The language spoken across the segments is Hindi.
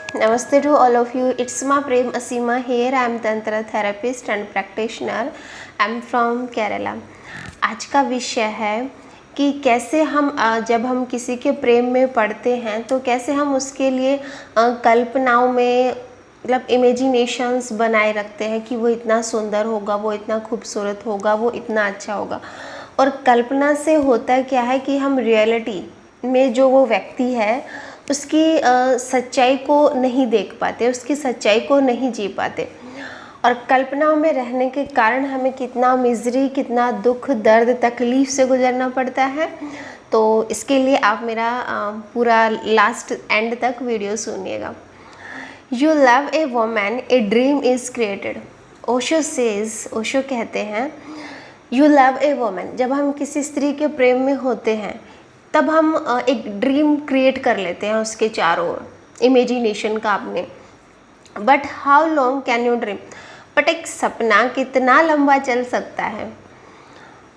Namaste to all of you. It's my Prem Asima here. I am Tantra therapist and practitioner. I am from Kerala. आज का विषय है कि कैसे हम जब हम किसी के प्रेम में पड़ते हैं तो कैसे हम उसके लिए कल्पनाओं में मतलब इमेजिनेशंस बनाए रखते हैं कि वो इतना सुंदर होगा, वो इतना खूबसूरत होगा, वो इतना अच्छा होगा। और कल्पना से होता क्या है कि हम रियलिटी में जो वो व्यक्ति है उसकी सच्चाई को नहीं देख पाते, उसकी सच्चाई को नहीं जी पाते। और कल्पनाओं में रहने के कारण हमें कितना मिज़री, कितना दुख, दर्द, तकलीफ़ से गुजरना पड़ता है। तो इसके लिए आप मेरा पूरा लास्ट एंड तक वीडियो सुनिएगा। You love A woman, a dream is created. Osho कहते हैं यू लव ए वोमैन, जब हम किसी स्त्री के प्रेम में होते हैं तब हम एक ड्रीम क्रिएट कर लेते हैं उसके चारों ओर, इमेजिनेशन का आपने। But how long can you dream, but एक सपना कितना लंबा चल सकता है।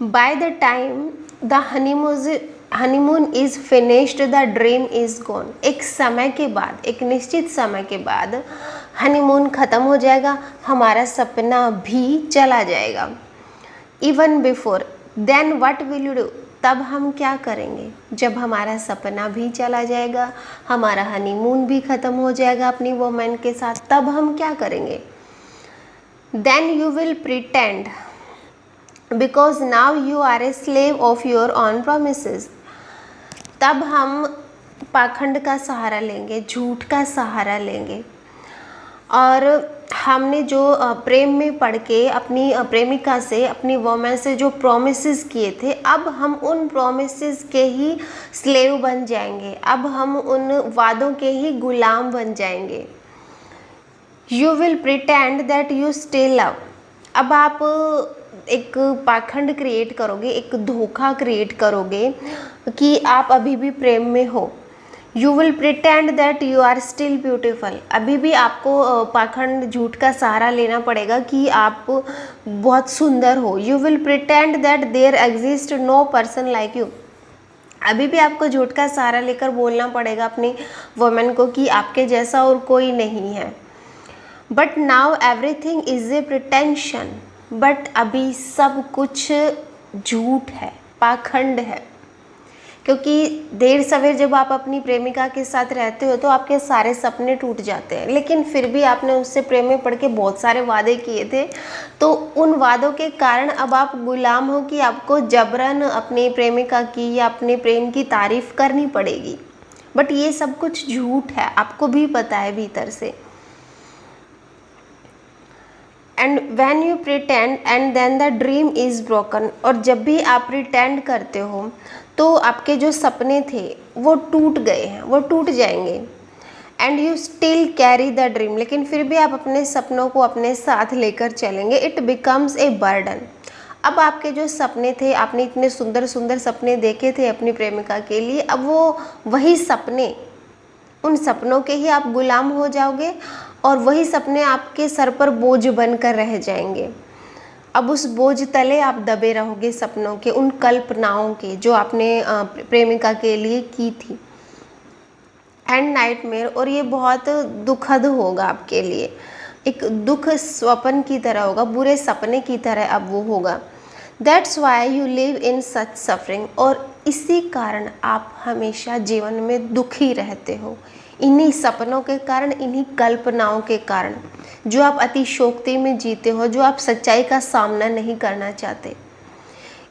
By the time the honeymoon is finished the dream is gone. एक समय के बाद, एक निश्चित समय के बाद हनीमून ख़त्म हो जाएगा, हमारा सपना भी चला जाएगा। Even before then what will you do, तब हम क्या करेंगे जब हमारा सपना भी चला जाएगा, हमारा हनीमून भी ख़त्म हो जाएगा अपनी वोमैन के साथ, तब हम क्या करेंगे। Then you will pretend because now you are a slave of your own promises. तब हम पाखंड का सहारा लेंगे, झूठ का सहारा लेंगे। और हमने जो प्रेम में पड़ के अपनी प्रेमिका से, अपनी वोमैन से जो प्रोमिसेस किए थे, अब हम उन प्रोमिसेस के ही स्लेव बन जाएंगे, अब हम उन वादों के ही गुलाम बन जाएंगे। You will pretend that you still love. अब आप एक पाखंड क्रिएट करोगे, एक धोखा क्रिएट करोगे कि आप अभी भी प्रेम में हो। You will pretend that you are still beautiful. अभी भी आपको पाखंड, झूठ का सहारा लेना पड़ेगा कि आप बहुत सुंदर हो। You will pretend that there exist no person like you. अभी भी आपको झूठ का सहारा लेकर बोलना पड़ेगा अपनी वुमेन को कि आपके जैसा और कोई नहीं है। But now everything is a pretension. But अभी सब कुछ झूठ है, पाखंड है। क्योंकि देर सवेर जब आप अपनी प्रेमिका के साथ रहते हो तो आपके सारे सपने टूट जाते हैं, लेकिन फिर भी आपने उससे प्रेम में पड़ के बहुत सारे वादे किए थे। तो उन वादों के कारण अब आप गुलाम हो कि आपको जबरन अपनी प्रेमिका की या अपने प्रेम की तारीफ़ करनी पड़ेगी। बट ये सब कुछ झूठ है, आपको भी पता है भीतर से। And when you pretend and then the dream is broken. और जब भी आप प्रिटेंड करते हो तो आपके जो सपने थे वो टूट गए हैं, वो टूट जाएंगे। And you still carry the dream, लेकिन फिर भी आप अपने सपनों को अपने साथ लेकर चलेंगे। It becomes a burden. अब आपके जो सपने थे, आपने इतने सुंदर सुंदर सपने देखे थे अपनी प्रेमिका के लिए, अब वो वही सपने, उन सपनों के ही आप गुलाम हो जाओगे और वही सपने आपके सर पर बोझ बनकर रह जाएंगे। अब उस बोझ तले आप दबे रहोगे, सपनों के, उन कल्पनाओं के जो आपने प्रेमिका के लिए की थी। एंड नाइटमेयर, और ये बहुत दुखद होगा आपके लिए, एक दुख स्वप्न की तरह होगा, बुरे सपने की तरह अब वो होगा। That's why you live in such suffering. और इसी कारण आप हमेशा जीवन में दुखी रहते हो, इन्हीं सपनों के कारण, इन्हीं कल्पनाओं के कारण, जो आप अतिशोक्ति में जीते हो, जो आप सच्चाई का सामना नहीं करना चाहते।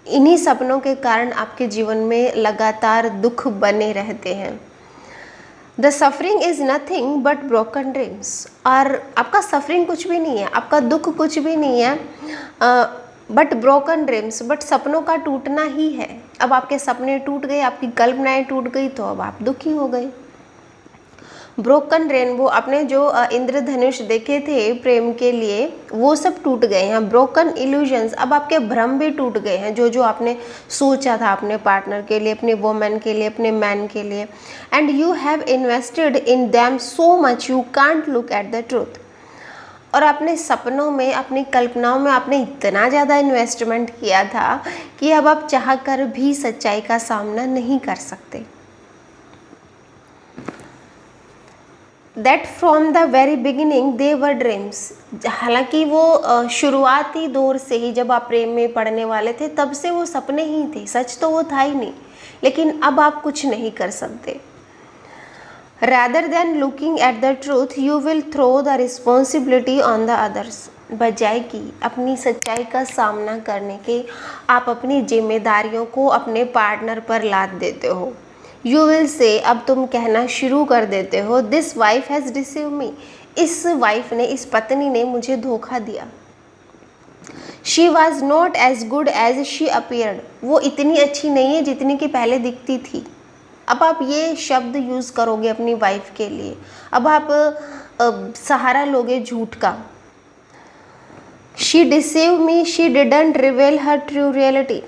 इन्हीं सपनों के कारण आपके जीवन में लगातार दुख बने रहते हैं। The suffering is nothing but broken dreams. और आपका सफरिंग कुछ भी नहीं है, आपका दुख कुछ भी नहीं है, बट ब्रोकन ड्रीम्स, बट सपनों का टूटना ही है। अब आपके सपने टूट गए, आपकी कल्पनाएं टूट गई, तो अब आप दुखी हो गए। ब्रोकन रेनबो, आपने जो इंद्रधनुष देखे थे प्रेम के लिए, वो सब टूट गए हैं। ब्रोकन इल्यूजन्स, अब आपके भ्रम भी टूट गए हैं, जो जो आपने सोचा था अपने पार्टनर के लिए, अपने वोमैन के लिए, अपने मैन के लिए। And you have invested in them so much you can't look at the truth. और अपने सपनों में, अपनी कल्पनाओं में आपने इतना ज़्यादा इन्वेस्टमेंट किया था कि अब आप चाह कर भी सच्चाई का सामना नहीं कर सकते। That from the very beginning they were dreams. हालांकि वो शुरुआती दौर से ही जब आप प्रेम में पड़ने वाले थे तब से वो सपने ही थे, सच तो वो था ही नहीं, लेकिन अब आप कुछ नहीं कर सकते। Rather than looking at the truth, you will throw the responsibility on the others। बजाय कि अपनी सच्चाई का सामना करने के आप अपनी जिम्मेदारियों को अपने पार्टनर पर लाद देते हो। You will say, अब तुम कहना शुरू कर देते हो, This wife has deceived me। इस वाइफ ने, इस पत्नी ने मुझे धोखा दिया। She was not as good as she appeared। वो इतनी अच्छी नहीं है जितनी कि पहले दिखती थी। अब आप ये शब्द यूज़ करोगे अपनी वाइफ के लिए। अब आप सहारा लोगे झूठ का। She deceive me, she didn't रिवेल her true reality.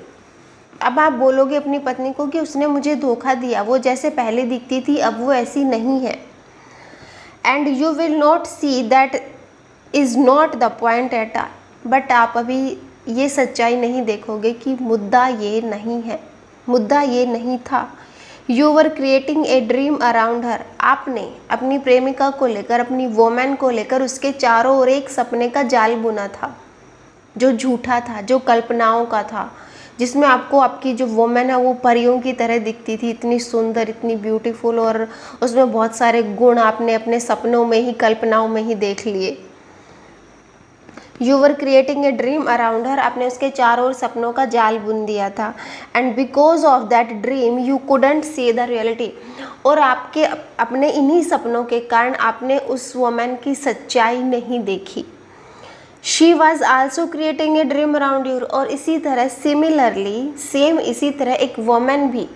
अब आप बोलोगे अपनी पत्नी को कि उसने मुझे धोखा दिया, वो जैसे पहले दिखती थी अब वो ऐसी नहीं है। And you will not see that is not the point at all. But आप अभी ये सच्चाई नहीं देखोगे कि मुद्दा ये नहीं है, मुद्दा ये नहीं था। You were creating a dream around her. आपने अपनी प्रेमिका को लेकर, अपनी वोमैन को लेकर उसके चारों ओर एक सपने का जाल बुना था, जो झूठा था, जो कल्पनाओं का था, जिसमें आपको आपकी जो वोमैन है वो परियों की तरह दिखती थी, इतनी सुंदर, इतनी ब्यूटीफुल, और उसमें बहुत सारे गुण आपने अपने सपनों में ही, कल्पनाओं में ही देख लिए। You were creating a dream around her. आपने उसके चारों ओर सपनों का जाल बुन दिया था। And because of that dream you couldn't see the reality. और आपके अपने इन्हीं सपनों के कारण आपने उस वुमन की सच्चाई नहीं देखी। She was also creating a dream around you. और इसी तरह सिमिलरली, सेम इसी तरह एक वुमन भी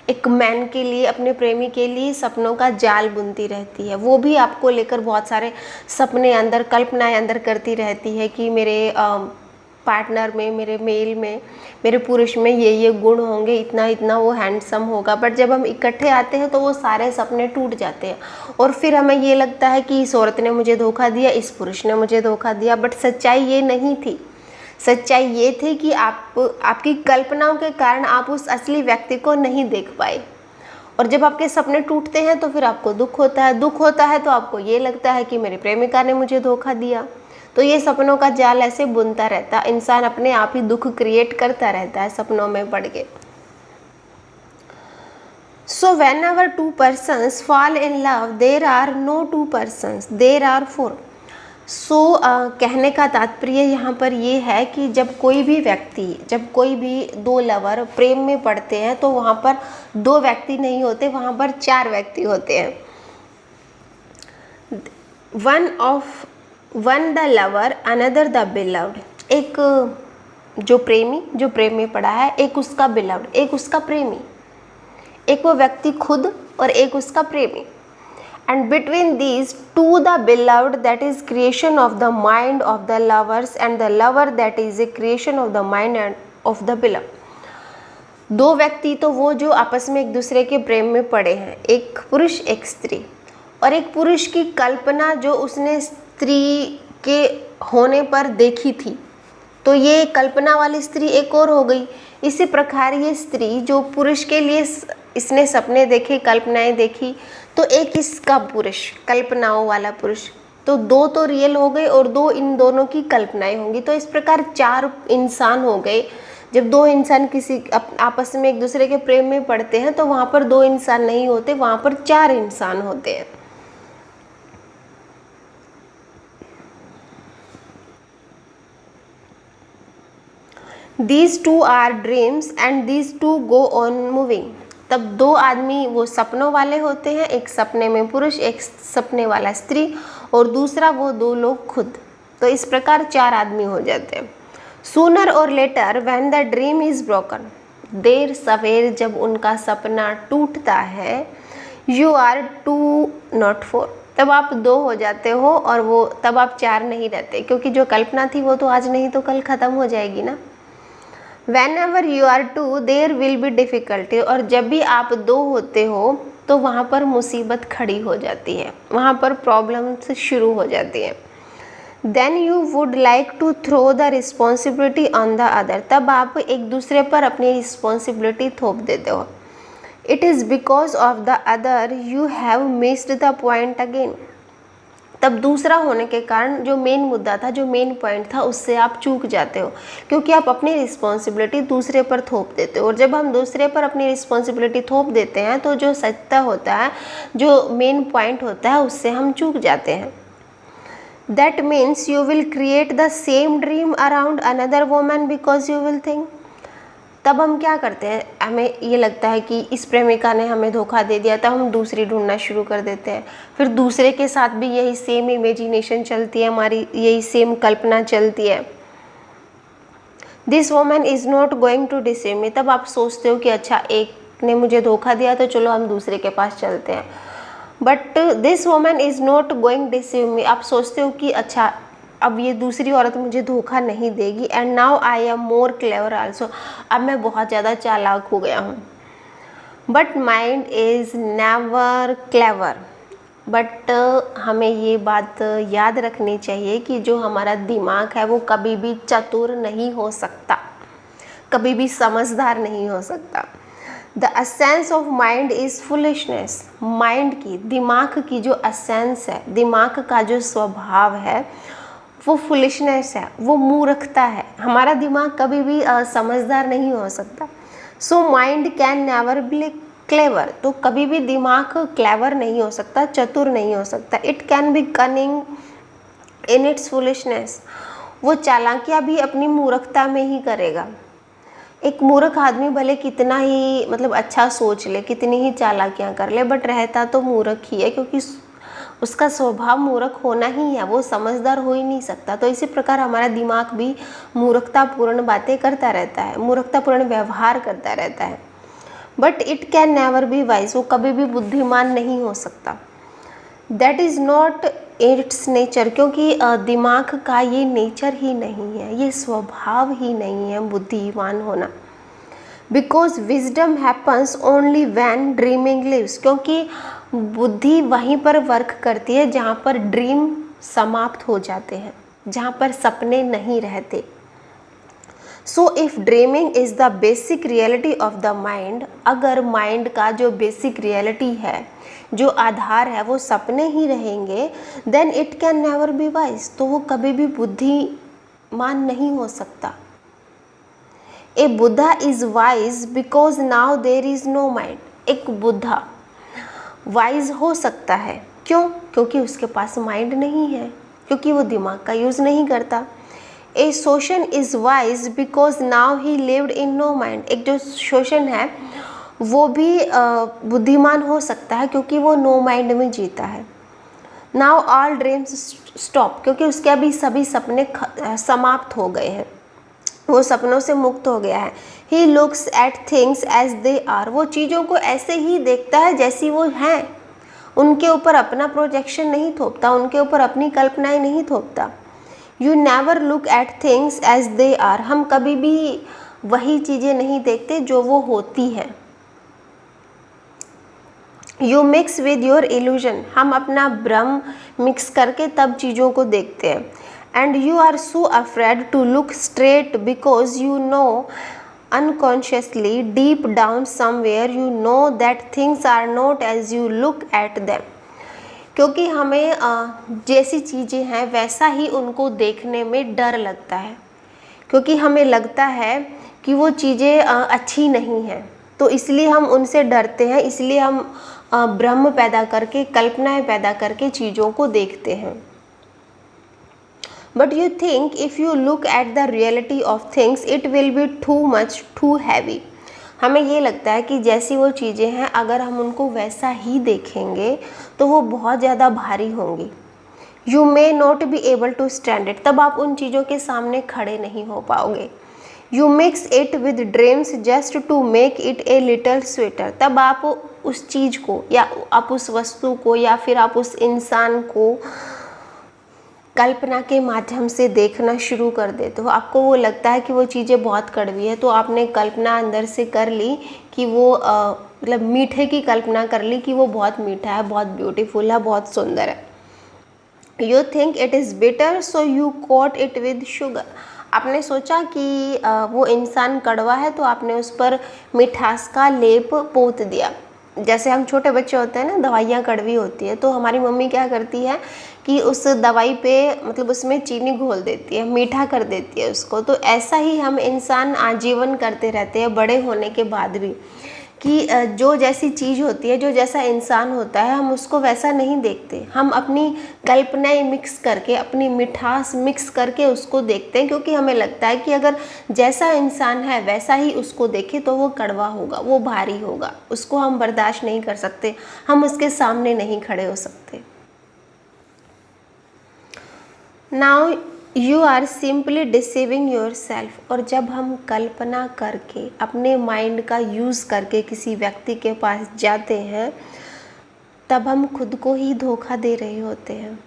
एक मैन के लिए, अपने प्रेमी के लिए सपनों का जाल बुनती रहती है। वो भी आपको लेकर बहुत सारे सपने अंदर, कल्पनाएं अंदर करती रहती है कि मेरे पार्टनर में, मेरे मेल में, मेरे पुरुष में ये गुण होंगे, इतना इतना वो हैंडसम होगा। बट जब हम इकट्ठे आते हैं तो वो सारे सपने टूट जाते हैं और फिर हमें ये लगता है कि इस औरत ने मुझे धोखा दिया, इस पुरुष ने मुझे धोखा दिया। बट सच्चाई ये नहीं थी। सच्चाई ये थी कि आपकी कल्पनाओं के कारण आप उस असली व्यक्ति को नहीं देख पाए। और जब आपके सपने टूटते हैं तो फिर आपको दुख होता है। दुख होता है तो आपको ये लगता है कि मेरी प्रेमिका ने मुझे धोखा दिया। तो ये सपनों का जाल ऐसे बुनता रहता है। इंसान अपने आप ही दुख क्रिएट करता रहता है सपनों में पड़ के। So whenever two persons fall in love, there are no two persons, there are four। कहने का तात्पर्य यहाँ पर ये है कि जब कोई भी व्यक्ति, जब कोई भी दो लवर प्रेम में पड़ते हैं तो वहाँ पर दो व्यक्ति नहीं होते, वहाँ पर चार व्यक्ति होते हैं। One the lover, another the beloved. एक जो प्रेमी, जो प्रेम में पड़ा है, एक उसका बिलव्ड, एक उसका प्रेमी। एक वो व्यक्ति खुद और एक उसका प्रेमी। And between these two, the beloved, that is creation of the mind of the lovers, and the lover, that is a creation of the mind and of the beloved। दो व्यक्ति तो वो जो आपस में एक दूसरे के प्रेम में पड़े हैं, एक पुरुष एक स्त्री। और एक पुरुष की कल्पना जो उसने स्त्री के होने पर देखी थी, तो ये कल्पना वाली स्त्री एक और हो गई। इसी प्रकार ये स्त्री जो पुरुष के लिए इसने सपने देखे, कल्पनाएं देखी, तो एक इसका पुरुष, कल्पनाओं वाला पुरुष। तो दो तो रियल हो गए और दो इन दोनों की कल्पनाएं होंगी। तो इस प्रकार चार इंसान हो गए। जब दो इंसान किसी आपस में एक दूसरे के प्रेम में पड़ते हैं तो वहाँ पर दो इंसान नहीं होते, वहाँ पर चार इंसान होते हैं। These two are dreams and these two go on moving। तब दो आदमी वो सपनों वाले होते हैं, एक सपने में पुरुष, एक सपने वाला स्त्री, और दूसरा वो दो लोग खुद। तो इस प्रकार चार आदमी हो जाते हैं। सूनर और later when the dream is broken. देर सवेर जब उनका सपना टूटता है, you are two not four. तब आप दो हो जाते हो और वो तब आप चार नहीं रहते, क्योंकि जो कल्पना थी वो तो आज नहीं तो कल ख़त्म हो जाएगी ना। Whenever you are two, there will be difficulty। और जब भी आप दो होते हो तो वहाँ पर मुसीबत खड़ी हो जाती है, वहाँ पर प्रॉब्लम्स शुरू हो जाती हैं। Then you would like to throw the responsibility on the other। तब आप एक दूसरे पर अपनी रिस्पॉन्सिबिलिटी थोप देते हो। It is because of the other you have missed the point again। तब दूसरा होने के कारण जो मेन मुद्दा था, जो मेन पॉइंट था, उससे आप चूक जाते हो, क्योंकि आप अपनी रिस्पॉन्सिबिलिटी दूसरे पर थोप देते हो। और जब हम दूसरे पर अपनी रिस्पॉन्सिबिलिटी थोप देते हैं तो जो सत्य होता है, जो मेन पॉइंट होता है, उससे हम चूक जाते हैं। That means you will create the same dream around another woman because you will think. तब हम क्या करते हैं, हमें ये लगता है कि इस प्रेमिका ने हमें धोखा दे दिया, तब हम दूसरी ढूंढना शुरू कर देते हैं। फिर दूसरे के साथ भी यही सेम इमेजिनेशन चलती है, हमारी यही सेम कल्पना चलती है। This woman is not going to deceive me. तब आप सोचते हो कि अच्छा, एक ने मुझे धोखा दिया तो चलो हम दूसरे के पास चलते हैं। But this woman is not going deceive me. आप सोचते हो कि अच्छा, अब ये दूसरी औरत मुझे धोखा नहीं देगी। And now I am more clever also. अब मैं बहुत ज़्यादा चालाक हो गया हूँ। But mind is never clever. But हमें ये बात याद रखनी चाहिए कि जो हमारा दिमाग है वो कभी भी चतुर नहीं हो सकता, कभी भी समझदार नहीं हो सकता। The essence of mind is foolishness. Mind की, दिमाग की जो एसेंस है, दिमाग का जो स्वभाव है, वो फुलिशनेस है, वो मूर्खता है। हमारा दिमाग कभी भी समझदार नहीं हो सकता। So mind can never be clever. तो कभी भी दिमाग क्लेवर नहीं हो सकता, चतुर नहीं हो सकता। It can be cunning in its foolishness. वो चालाकियाँ भी अपनी मूर्खता में ही करेगा। एक मूर्ख आदमी भले कितना ही मतलब अच्छा सोच ले, कितनी ही चालाकियाँ कर ले, बट रहता तो मूर्ख ही है, क्योंकि उसका स्वभाव मूर्ख होना ही है, वो समझदार हो ही नहीं सकता। तो इसी प्रकार हमारा दिमाग भी मूर्खतापूर्ण बातें करता रहता है, मूर्खतापूर्ण व्यवहार करता रहता है। But it can never be wise. वो कभी भी बुद्धिमान नहीं हो सकता। That is not it's nature. क्योंकि दिमाग का ये नेचर ही नहीं है, ये स्वभाव ही नहीं है बुद्धिमान होना। Because wisdom happens only when dreaming leaves. क्योंकि बुद्धि वहीं पर वर्क करती है जहाँ पर ड्रीम समाप्त हो जाते हैं, जहाँ पर सपने नहीं रहते। So if dreaming is the basic reality of the mind, अगर माइंड का जो बेसिक रियलिटी है, जो आधार है, वो सपने ही रहेंगे, then it can never be wise. तो वो कभी भी बुद्धिमान नहीं हो सकता। A Buddha is wise because now there is no mind. एक बुद्धा वाइज हो सकता है, क्यों? क्योंकि उसके पास माइंड नहीं है, क्योंकि वो दिमाग का यूज़ नहीं करता। ए शोषण is wise because now he lived in no mind. एक जो शोषण है वो भी बुद्धिमान हो सकता है, क्योंकि वो नो माइंड में जीता है। Now all dreams stop. क्योंकि उसके अभी सभी सपने समाप्त हो गए हैं, वो सपनों से मुक्त हो गया है। He looks at things as they are. वो चीज़ों को ऐसे ही देखता है जैसी वो हैं, उनके ऊपर अपना प्रोजेक्शन नहीं थोपता, उनके ऊपर अपनी कल्पनाएं नहीं थोपता। You never look at things as they are. हम कभी भी वही चीज़ें नहीं देखते जो वो होती हैं। You mix with your illusion. हम अपना भ्रम मिक्स करके तब चीज़ों को देखते हैं। And you are so afraid to look straight because you know unconsciously deep down somewhere you know that things are not as you look at them। क्योंकि हमें जैसी चीज़ें हैं वैसा ही उनको देखने में डर लगता है, क्योंकि हमें लगता है कि वो चीज़ें अच्छी नहीं हैं, तो इसलिए हम उनसे डरते हैं, इसलिए हम भ्रम पैदा करके, कल्पनाएं पैदा करके चीज़ों को देखते हैं। But you think if you look at the reality of things it will be too much too heavy. हमें ये लगता है कि जैसी वो चीज़ें हैं, अगर हम उनको वैसा ही देखेंगे तो वो बहुत ज़्यादा भारी होंगी। You may not be able to stand it. तब आप उन चीज़ों के सामने खड़े नहीं हो पाओगे। You mix it with dreams just to make it a little sweeter. तब आप उस चीज़ को, या आप उस वस्तु को, या फिर आप उस इंसान को कल्पना के माध्यम से देखना शुरू कर देते हो। आपको वो लगता है कि वो चीज़ें बहुत कड़वी है, तो आपने कल्पना अंदर से कर ली कि वो मतलब मीठे की कल्पना कर ली कि वो बहुत मीठा है, बहुत ब्यूटीफुल है, बहुत सुंदर है। You think it is bitter so you coat it with sugar. आपने सोचा कि वो इंसान कड़वा है, तो आपने उस पर मिठास का लेप पोत दिया। जैसे हम छोटे बच्चे होते हैं ना, दवाइयाँ कड़वी होती है तो हमारी मम्मी क्या करती है कि उस दवाई पे मतलब उसमें चीनी घोल देती है, मीठा कर देती है उसको। तो ऐसा ही हम इंसान आजीवन करते रहते हैं बड़े होने के बाद भी, कि जो जैसी चीज़ होती है, जो जैसा इंसान होता है, हम उसको वैसा नहीं देखते। हम अपनी कल्पनाएं मिक्स करके, अपनी मिठास मिक्स करके उसको देखते हैं, क्योंकि हमें लगता है कि अगर जैसा इंसान है वैसा ही उसको देखें तो वो कड़वा होगा, वो भारी होगा, उसको हम बर्दाश्त नहीं कर सकते, हम उसके सामने नहीं खड़े हो सकते। Now you are simply deceiving yourself. और जब हम कल्पना करके, अपने माइंड का यूज़ करके किसी व्यक्ति के पास जाते हैं, तब हम खुद को ही धोखा दे रहे होते हैं।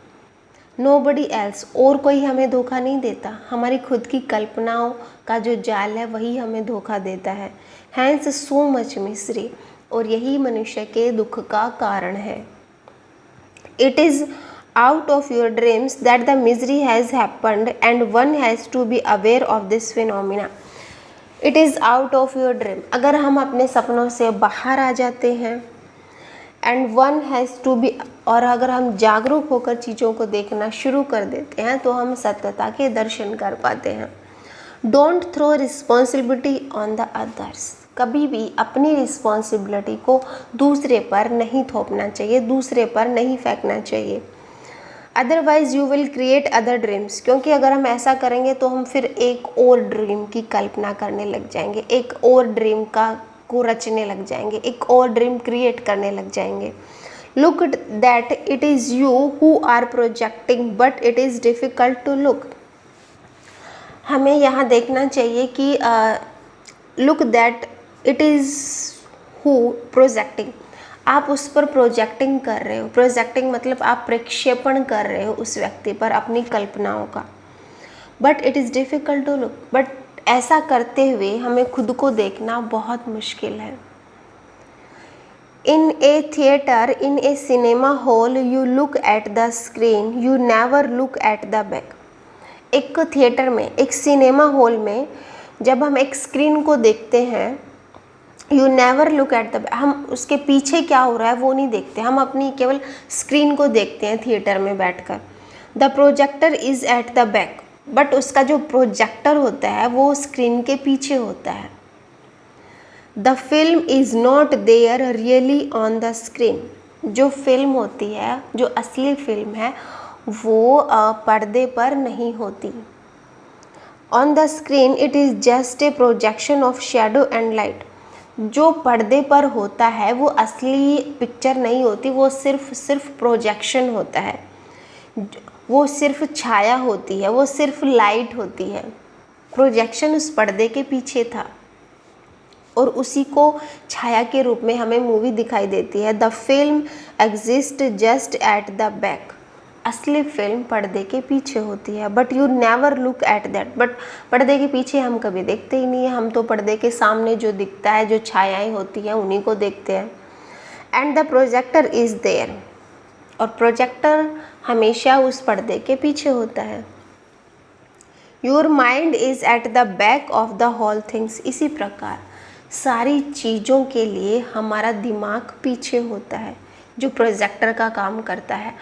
नोबडी एल्स, और कोई हमें धोखा नहीं देता, हमारी खुद की कल्पनाओं का जो जाल है वही हमें धोखा देता है। हैंस सो मच मिसरी, और यही मनुष्य के दुख का कारण है। It is out of your dreams that the misery has happened, and one has to be aware of this phenomena. It is out of your dream, अगर हम अपने सपनों से बाहर आ जाते हैं, and one has to be, और अगर हम जागरूक होकर चीज़ों को देखना शुरू कर देते हैं तो हम सत्यता के दर्शन कर पाते हैं। Don't throw responsibility on the others, कभी भी अपनी रिस्पॉन्सिबिलिटी को दूसरे पर नहीं थोपना चाहिए, दूसरे पर नहीं फेंकना चाहिए। Otherwise you will create other dreams, क्योंकि अगर हम ऐसा करेंगे तो हम फिर एक और ड्रीम की कल्पना करने लग जाएंगे, एक और ड्रीम को रचने लग जाएंगे, एक और ड्रीम क्रिएट करने लग जाएंगे। Look that it is you who are projecting, but it is difficult to look. हमें यहाँ देखना चाहिए कि look that it is who projecting, आप उस पर प्रोजेक्टिंग कर रहे हो। प्रोजेक्टिंग मतलब आप प्रक्षेपण कर रहे हो उस व्यक्ति पर अपनी कल्पनाओं का। But it is difficult to look, but ऐसा करते हुए हमें खुद को देखना बहुत मुश्किल है। In a theatre, in a cinema hall, you look at the screen, you never look at the back. एक थिएटर में, एक सिनेमा हॉल में जब हम एक स्क्रीन को देखते हैं, you never look at the, हम उसके पीछे क्या हो रहा है वो नहीं देखते, हम अपनी केवल स्क्रीन को देखते हैं थिएटर में बैठकर। The projector is at the back, but उसका जो प्रोजेक्टर होता है वो स्क्रीन के पीछे होता है। The film is not there really on the screen, जो फिल्म होती है, जो असली फिल्म है, वो पर्दे पर नहीं होती। On the screen it is just a projection of shadow and light, जो पर्दे पर होता है वो असली पिक्चर नहीं होती, वो सिर्फ प्रोजेक्शन होता है, वो सिर्फ छाया होती है, वो सिर्फ लाइट होती है। प्रोजेक्शन उस पर्दे के पीछे था और उसी को छाया के रूप में हमें मूवी दिखाई देती है। The film exist just eight the back, असली फिल्म पर्दे के पीछे होती है। But you never look at that, but पर्दे के पीछे हम कभी देखते ही नहीं है, हम तो पर्दे के सामने जो दिखता है, जो छायाएं होती हैं, उन्हीं को देखते हैं। And the projector is there, और प्रोजेक्टर हमेशा उस पर्दे के पीछे होता है। Your mind is at the back of the whole things, इसी प्रकार सारी चीज़ों के लिए हमारा दिमाग पीछे होता है, जो प्रोजेक्टर का काम करता है,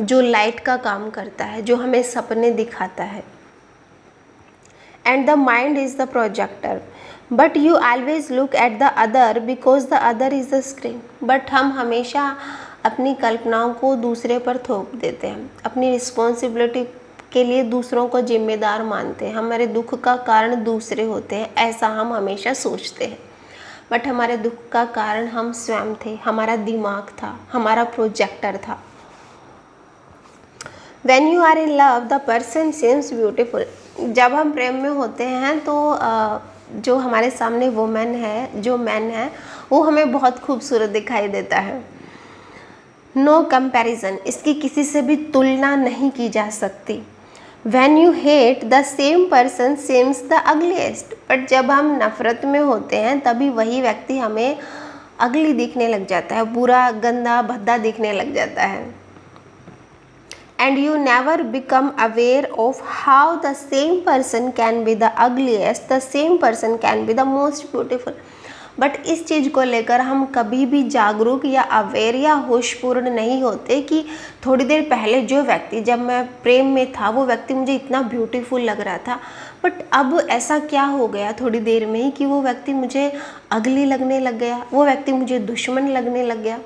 जो लाइट का काम करता है, जो हमें सपने दिखाता है। And the mind is the projector, but you always look at the other because the other is the screen. But हम हमेशा अपनी कल्पनाओं को दूसरे पर थोप देते हैं, अपनी रिस्पॉन्सिबिलिटी के लिए दूसरों को जिम्मेदार मानते हैं, हमारे दुख का कारण दूसरे होते हैं, ऐसा हम हमेशा सोचते हैं। बट हमारे दुख का कारण हम स्वयं थे, हमारा दिमाग था, हमारा प्रोजेक्टर था। When you are in love, the person seems beautiful. जब हम प्रेम में होते हैं तो जो हमारे सामने वुमेन है, जो मैन है, वो हमें बहुत खूबसूरत दिखाई देता है। नो कंपैरिजन, इसकी किसी से भी तुलना नहीं की जा सकती। When you hate, the same person seems the ugliest. But जब हम नफ़रत में होते हैं तभी वही व्यक्ति हमें अगली दिखने लग जाता है, बुरा, गंदा, भद्दा दिखने लग जाता है। And you never become aware of how the same person can be the ugliest, the same person can be the most beautiful. But इस चीज़ को लेकर हम कभी भी जागरूक या अवेयर या होशपूर्ण नहीं होते कि थोड़ी देर पहले जो व्यक्ति, जब मैं प्रेम में था, वो व्यक्ति मुझे इतना ब्यूटीफुल लग रहा था, बट अब ऐसा क्या हो गया थोड़ी देर में ही कि वो व्यक्ति मुझे अगली लगने लग गया, वो व्यक्ति मुझे दुश्मन लगने लग गया।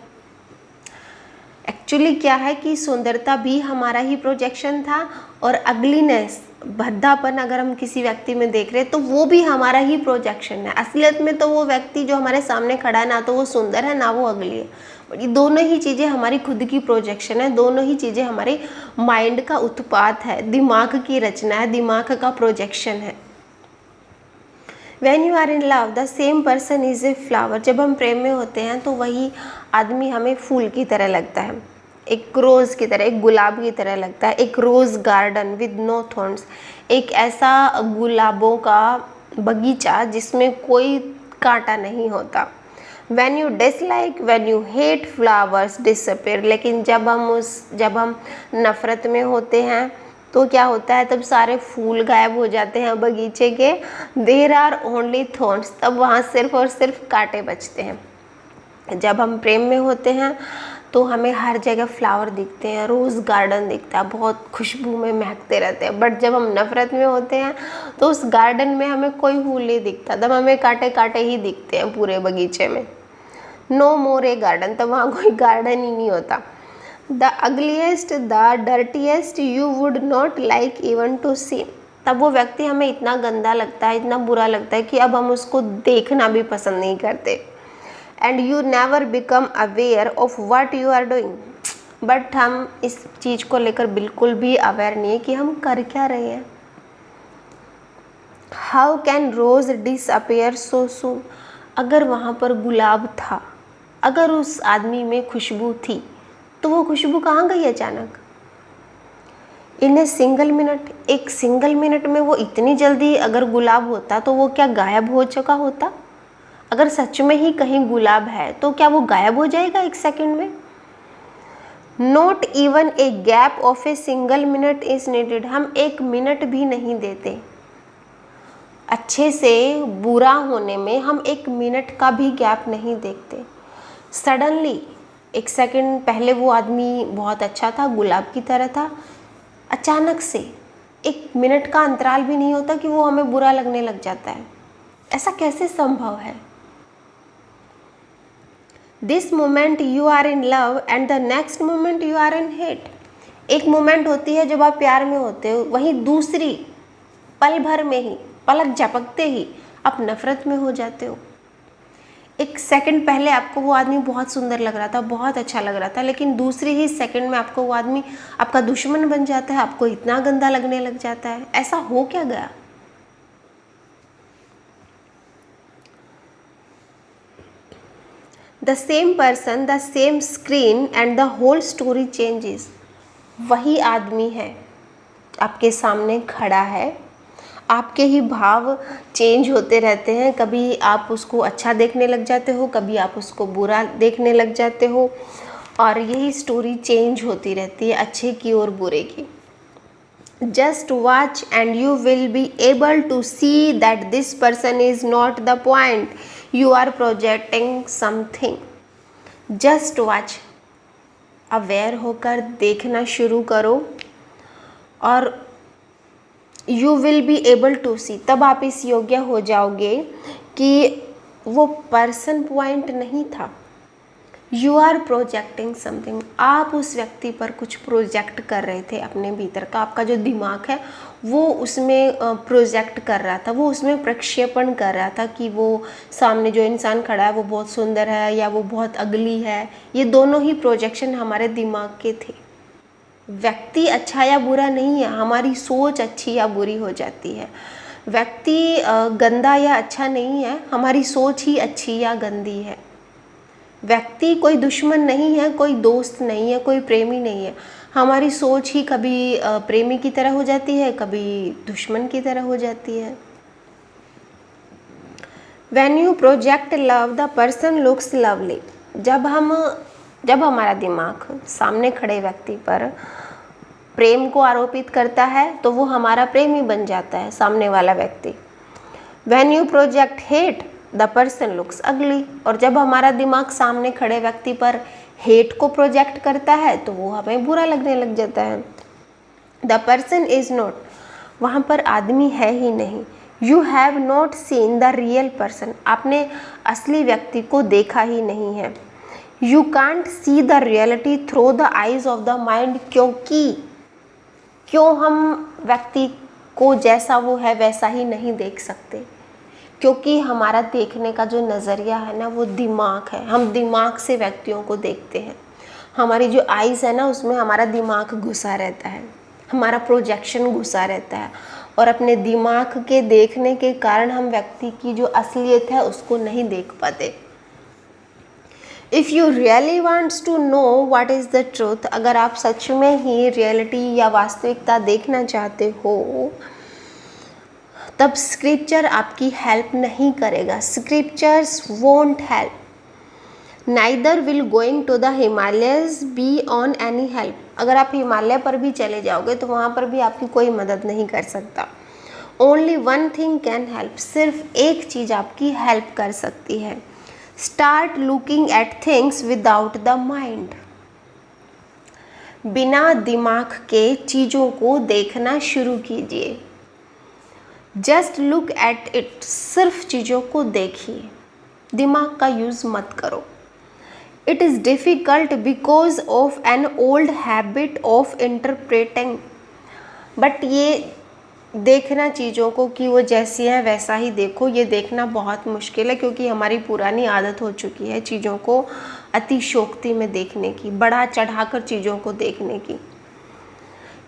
एक्चुअली क्या है कि सुंदरता भी हमारा ही प्रोजेक्शन था, और अगलीनेस, भद्दापन अगर हम किसी व्यक्ति में देख रहे हैं तो वो भी हमारा ही प्रोजेक्शन है। असलियत में तो वो व्यक्ति जो हमारे सामने खड़ा है, ना तो वो सुंदर है ना वो अगली है, बट ये दोनों ही चीज़ें हमारी खुद की प्रोजेक्शन है, दोनों ही चीज़ें हमारे माइंड का उत्पाद है, दिमाग की रचना है, दिमाग का प्रोजेक्शन है। When you are in love, the same person is a flower। जब हम प्रेम में होते हैं तो वही आदमी हमें फूल की तरह लगता है, एक रोज़ की तरह, एक गुलाब की तरह लगता है, एक rose garden with no thorns, एक ऐसा गुलाबों का बगीचा जिसमें कोई कांटा नहीं होता। When you dislike, when you hate, flowers disappear। लेकिन जब हम नफ़रत में होते हैं तो क्या होता है, तब सारे फूल गायब हो जाते हैं बगीचे के। देयर आर ओनली थॉर्न्स, तब वहाँ सिर्फ और सिर्फ कांटे बचते हैं। जब हम प्रेम में होते हैं तो हमें हर जगह फ्लावर दिखते हैं, रोज़ गार्डन दिखता है, बहुत खुशबू में महकते रहते हैं। बट जब हम नफ़रत में होते हैं तो उस गार्डन में हमें कोई फूल नहीं दिखता, तब हमें कांटे कांटे ही दिखते हैं पूरे बगीचे में। नो मोर ए गार्डन, तब वहाँ कोई गार्डन ही नहीं होता। The ugliest, the dirtiest you would not like even to see, तब वो व्यक्ति हमें इतना गंदा लगता है, इतना बुरा लगता है कि अब हम उसको देखना भी पसंद नहीं करते। And you never become aware of what you are doing, but हम इस चीज़ को लेकर बिल्कुल भी अवेयर नहीं है कि हम कर क्या रहे हैं। हाउ कैन रोज डिसअपेयर सो सून, अगर वहाँ पर गुलाब था, अगर उस आदमी में खुशबू थी, तो वो खुशबू कहाँ गई अचानक। इन ए सिंगल मिनट, एक सिंगल मिनट में वो इतनी जल्दी अगर गुलाब होता तो वो क्या गायब हो चुका होता। अगर सच में ही कहीं गुलाब है तो क्या वो गायब हो जाएगा एक सेकंड में। Not even a gap of a single minute is needed, हम एक मिनट भी नहीं देते। अच्छे से बुरा होने में हम एक मिनट का भी गैप नहीं देखते। सडनली एक सेकंड पहले वो आदमी बहुत अच्छा था, गुलाब की तरह था, अचानक से एक मिनट का अंतराल भी नहीं होता कि वो हमें बुरा लगने लग जाता है। ऐसा कैसे संभव है। This moment you are in love and the next moment you are in hate, एक मोमेंट होती है जब आप प्यार में होते हो, वहीं दूसरी पल भर में ही, पलक झपकते ही आप नफरत में हो जाते हो। एक सेकंड पहले आपको वो आदमी बहुत सुंदर लग रहा था, बहुत अच्छा लग रहा था, लेकिन दूसरी ही सेकंड में आपको वो आदमी आपका दुश्मन बन जाता है, आपको इतना गंदा लगने लग जाता है। ऐसा हो क्या गया। The same person, the same screen and the whole story changes, वही आदमी है आपके सामने खड़ा है, आपके ही भाव चेंज होते रहते हैं। कभी आप उसको अच्छा देखने लग जाते हो, कभी आप उसको बुरा देखने लग जाते हो, और यही स्टोरी चेंज होती रहती है, अच्छे की और बुरे की। Just watch and you will be able to see that this person is not the point, you are projecting something. Just watch, aware होकर देखना शुरू करो, और you will be able to see, तब आप इस योग्य हो जाओगे कि वो पर्सन पॉइंट नहीं था। यू आर प्रोजेक्टिंग समथिंग, आप उस व्यक्ति पर कुछ प्रोजेक्ट कर रहे थे अपने भीतर का, आपका जो दिमाग है वो उसमें प्रोजेक्ट कर रहा था, वो उसमें प्रक्षेपण कर रहा था कि वो सामने जो इंसान खड़ा है वो बहुत सुंदर है या वो बहुत अगली है। ये दोनों ही प्रोजेक्शन हमारे दिमाग के थे। व्यक्ति अच्छा या बुरा नहीं है, हमारी सोच अच्छी या बुरी हो जाती है। व्यक्ति गंदा या अच्छा नहीं है, हमारी सोच ही अच्छी या गंदी है। व्यक्ति कोई दुश्मन नहीं है, कोई दोस्त नहीं है, कोई प्रेमी नहीं है, हमारी सोच ही कभी प्रेमी की तरह हो जाती है, कभी दुश्मन की तरह हो जाती है। When you project love, the person looks lovely। जब हमारा दिमाग सामने खड़े व्यक्ति पर प्रेम को आरोपित करता है तो वो हमारा प्रेमी बन जाता है सामने वाला व्यक्ति। When you project hate, the person looks अगली। और जब हमारा दिमाग सामने खड़े व्यक्ति पर हेट को प्रोजेक्ट करता है तो वो हमें बुरा लगने लग जाता है। द पर्सन इज नॉट, वहाँ पर आदमी है ही नहीं। You have not seen the real person, आपने असली व्यक्ति को देखा ही नहीं है। You can't see the reality through the eyes of the mind, क्यों हम व्यक्ति को जैसा वो है वैसा ही नहीं देख सकते? क्योंकि हमारा देखने का जो नज़रिया है ना वो दिमाग है, हम दिमाग से व्यक्तियों को देखते हैं। हमारी जो आइज़ है ना उसमें हमारा दिमाग घुसा रहता है, हमारा प्रोजेक्शन घुसा रहता है, और अपने दिमाग के देखने के कारण हम व्यक्ति की जो असलियत है उसको नहीं देख पाते। If you really wants to know what is the truth, अगर आप सच में ही रियलिटी या वास्तविकता देखना चाहते हो तब स्क्रिप्चर आपकी हेल्प नहीं करेगा। Scriptures won't help, neither will going to the Himalayas be on any help. अगर आप हिमालय पर भी चले जाओगे तो वहाँ पर भी आपकी कोई मदद नहीं कर सकता। Only one thing can help, सिर्फ एक चीज़ आपकी हेल्प कर सकती है। Start looking at things without the mind, बिना दिमाग के चीज़ों को देखना शुरू कीजिए। जस्ट लुक एट इट, सिर्फ चीज़ों को देखिए, दिमाग का यूज़ मत करो। It is difficult because of an old habit of interpreting, but ये देखना चीज़ों को कि वो जैसी हैं वैसा ही देखो, ये देखना बहुत मुश्किल है क्योंकि हमारी पुरानी आदत हो चुकी है चीज़ों को अतिशयोक्ति में देखने की, बढ़ा चढ़ाकर चीज़ों को देखने की।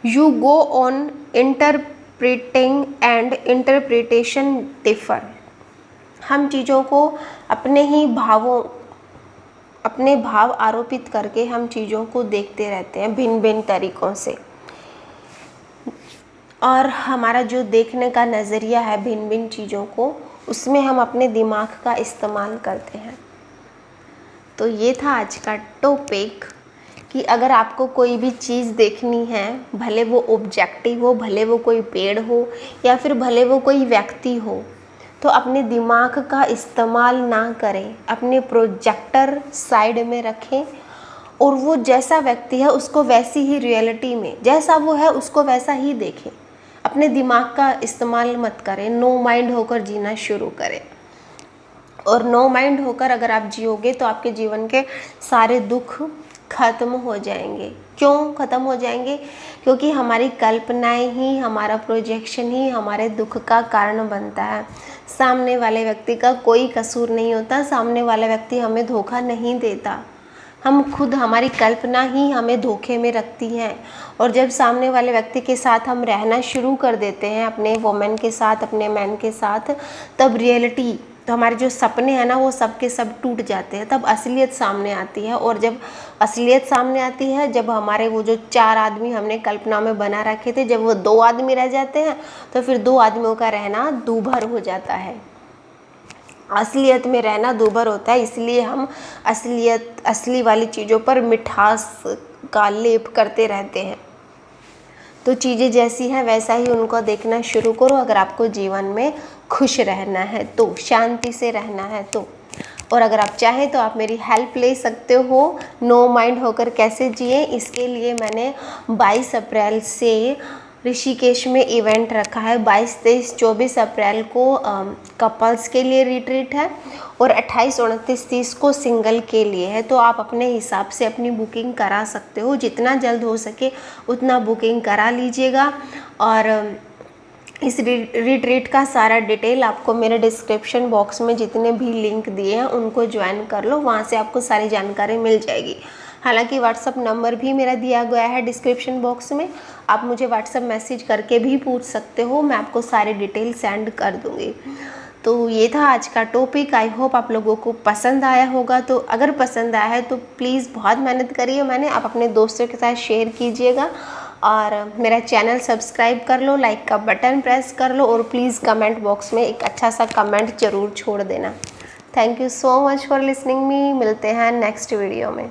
You go on interpreting and interpretation differ, हम चीज़ों को अपने भाव आरोपित करके हम चीज़ों को देखते रहते हैं भिन्न भिन्न तरीक़ों से, और हमारा जो देखने का नज़रिया है भिन्न भिन्न चीज़ों को, उसमें हम अपने दिमाग का इस्तेमाल करते हैं। तो ये था आज का टॉपिक कि अगर आपको कोई भी चीज़ देखनी है, भले वो ऑब्जेक्टिव हो, भले वो कोई पेड़ हो या फिर भले वो कोई व्यक्ति हो, तो अपने दिमाग का इस्तेमाल ना करें, अपने प्रोजेक्टर साइड में रखें और वो जैसा व्यक्ति है उसको वैसी ही रियलिटी में जैसा वो है उसको वैसा ही देखें। अपने दिमाग का इस्तेमाल मत करें, नो माइंड होकर जीना शुरू करें। और नो माइंड होकर अगर आप जियोगे तो आपके जीवन के सारे दुख ख़त्म हो जाएंगे। क्यों ख़त्म हो जाएंगे? क्योंकि हमारी कल्पनाएं ही, हमारा प्रोजेक्शन ही हमारे दुख का कारण बनता है। सामने वाले व्यक्ति का कोई कसूर नहीं होता, सामने वाला व्यक्ति हमें धोखा नहीं देता, हम खुद, हमारी कल्पना ही हमें धोखे में रखती हैं। और जब सामने वाले व्यक्ति के साथ हम रहना शुरू कर देते हैं, अपने वुमेन के साथ, अपने मैन के साथ, तब रियलिटी, तो हमारे जो सपने हैं ना वो सब के सब टूट जाते हैं, तब असलियत सामने आती है। और जब असलियत सामने आती है, जब हमारे वो जो 4 आदमी हमने कल्पना में बना रखे थे, जब वो 2 आदमी रह जाते हैं तो फिर 2 आदमियों का रहना दूभर हो जाता है। असलियत में रहना दूभर होता है, इसलिए हम असली वाली चीज़ों पर मिठास का लेप करते रहते हैं। तो चीज़ें जैसी हैं वैसा ही उनको देखना शुरू करो अगर आपको जीवन में खुश रहना है तो, शांति से रहना है तो। और अगर आप चाहें तो आप मेरी हेल्प ले सकते हो नो माइंड होकर कैसे जिए। इसके लिए मैंने 22 अप्रैल से ऋषिकेश में इवेंट रखा है। 22, 23, 24 अप्रैल को कपल्स के लिए रिट्रीट है और 28, 29, 30 को सिंगल के लिए है। तो आप अपने हिसाब से अपनी बुकिंग करा सकते हो, जितना जल्द हो सके उतना बुकिंग करा लीजिएगा। और इस रिट्रीट का सारा डिटेल आपको मेरे डिस्क्रिप्शन बॉक्स में जितने भी लिंक दिए हैं उनको ज्वाइन कर लो, वहाँ से आपको सारी जानकारी मिल जाएगी। हालांकि व्हाट्सअप नंबर भी मेरा दिया गया है डिस्क्रिप्शन बॉक्स में, आप मुझे व्हाट्सअप मैसेज करके भी पूछ सकते हो, मैं आपको सारी डिटेल सेंड कर दूँगी। तो ये था आज का टॉपिक। आई होप आप लोगों को पसंद आया होगा। तो अगर पसंद आया है तो प्लीज़ बहुत मेहनत करिए मैंने, आप अपने दोस्तों के साथ शेयर कीजिएगा और मेरा चैनल सब्सक्राइब कर लो, लाइक का बटन प्रेस कर लो और प्लीज़ कमेंट बॉक्स में एक अच्छा सा कमेंट ज़रूर छोड़ देना। Thank you so much for listening me. मिलते हैं नेक्स्ट वीडियो में।